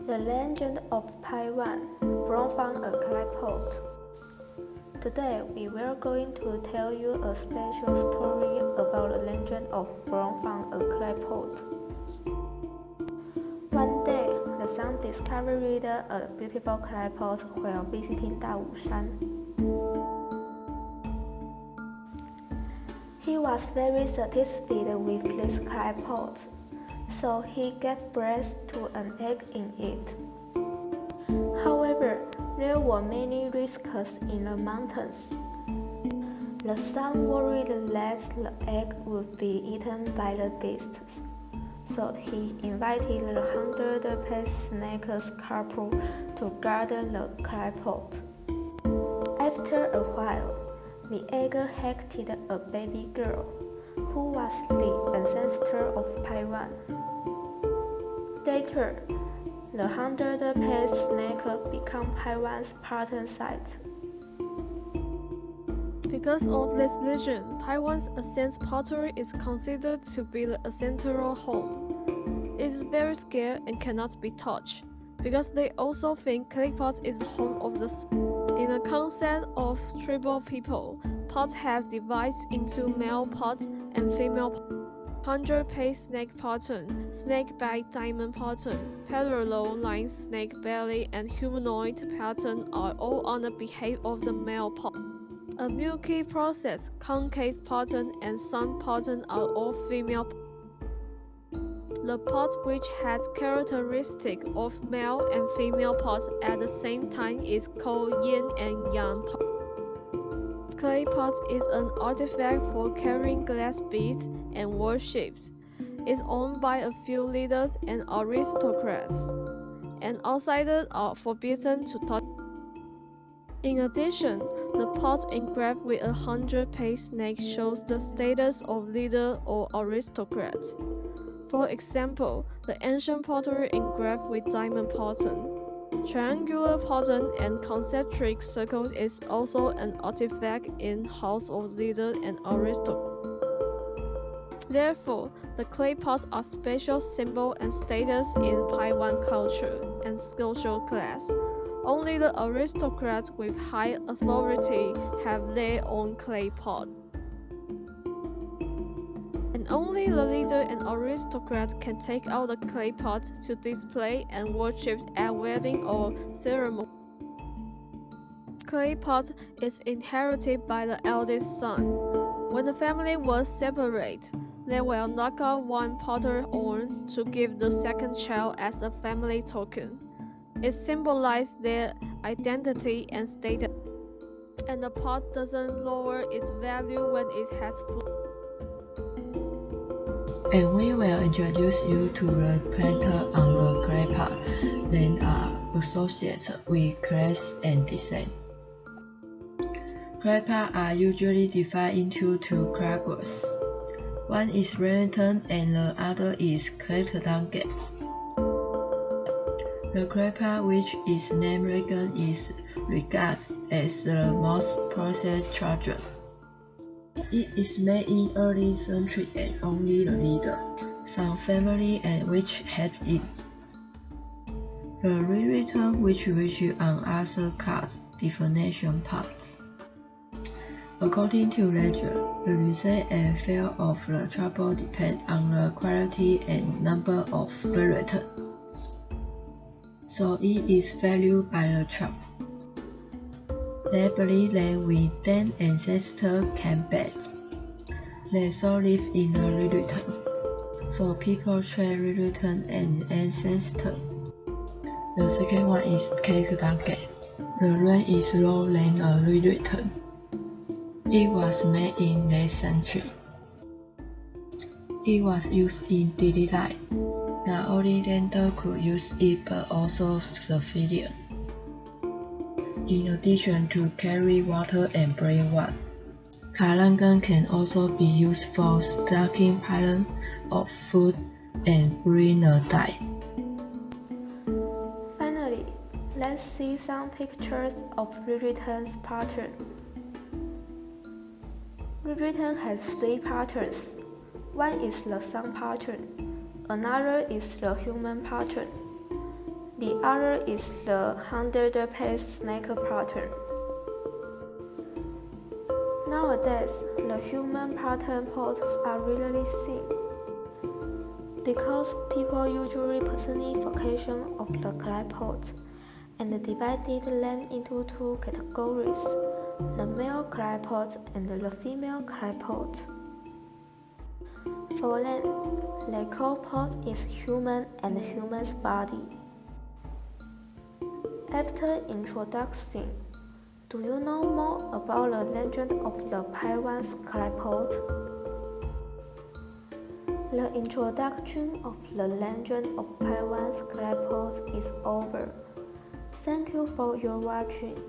The Legend of Paiwan, born from a clay pot. Today we were going to tell you a special story about the legend of born from a clay pot. One day, the son discovered a beautiful clay pot while visiting Dawushan. He was very satisfied with this clay pot, so he gave birth to an egg in it. However, there were many risks in the mountains. The son worried that the egg would be eaten by the beasts, so he invited the 100-piece snake couple to guard the clay pot. After a while, the egg hatched a baby girl, who was the ancestor of Paiwan. Later, the 100-piece snake became Paiwan's pattern site. Because of this legend, Paiwan's ancient pottery is considered to be the ancestral home. It is very scarce and cannot be touched, because they also think clay pot is the home of the sun. In the concept of tribal people, pots have divided into male pots and female pots. 100-piece snake pattern, snake back diamond pattern, parallel lines snake belly, and humanoid pattern are all on the behalf of the male pot. A milky process, concave pattern, and sun pattern are all female. The pot which has characteristic of male and female pots at the same time is called yin and yang pot. Clay pot is an artifact for carrying glass beads and worships. It's owned by a few leaders and aristocrats, and outsiders are forbidden to touch. In addition, the pot engraved with a 100-piece snake shows the status of leader or aristocrat. For example, the ancient pottery engraved with diamond pattern. Triangular pattern and concentric circles is also an artifact in house of leader and aristocrat. Therefore, the clay pots are special symbol and status in Paiwan culture and social class. Only the aristocrats with high authority have their own clay pot. And only the leader and aristocrat can take out the clay pot to display and worship at wedding or ceremony. Clay pot is inherited by the eldest son. When the family was separate, they will knock out one potter's horn to give the second child as a family token. It symbolizes their identity and status, and the pot doesn't lower its value when it has full. And we will introduce you to the plants on the clay pot that are associated with class and design. Clay pots are usually divided into two categories. One is Wellington and the other is Clayton. The clay pot, which is named Regan, is regarded as the most processed tradition. It is made in early century and only the leader, some family and which had it. The rewritten which on other cards definition parts. According to legend, the result and fate of the trouble depend on the quality and number of rewritten. So it is valued by the tribe. They believe that with them ancestors came back. They so live in a rewritten. So people trade rewritten and ancestor. The second one is Clayton. The rank is lower than a rewritten. It was made in late century. It was used in daily life. Not only lender could use it but also civilians. In addition to carry water and bring wine, kalangan can also be used for stacking piles of food and brewing a dye. Finally, let's see some pictures of rewritten pattern. Rewritten has three patterns. One is the sun pattern, another is the human pattern. The other is the 100-page snake pattern. Nowadays, the human pattern pots are rarely seen because people usually personification of the clay pot and divided them into two categories, the male clay pot and the female clay pot. For them, the clay pot is human and human's body. After introduction, do you know more about the legend of the Paiwan's clay pot? The introduction of the legend of Paiwan's clay pot is over. Thank you for your watching.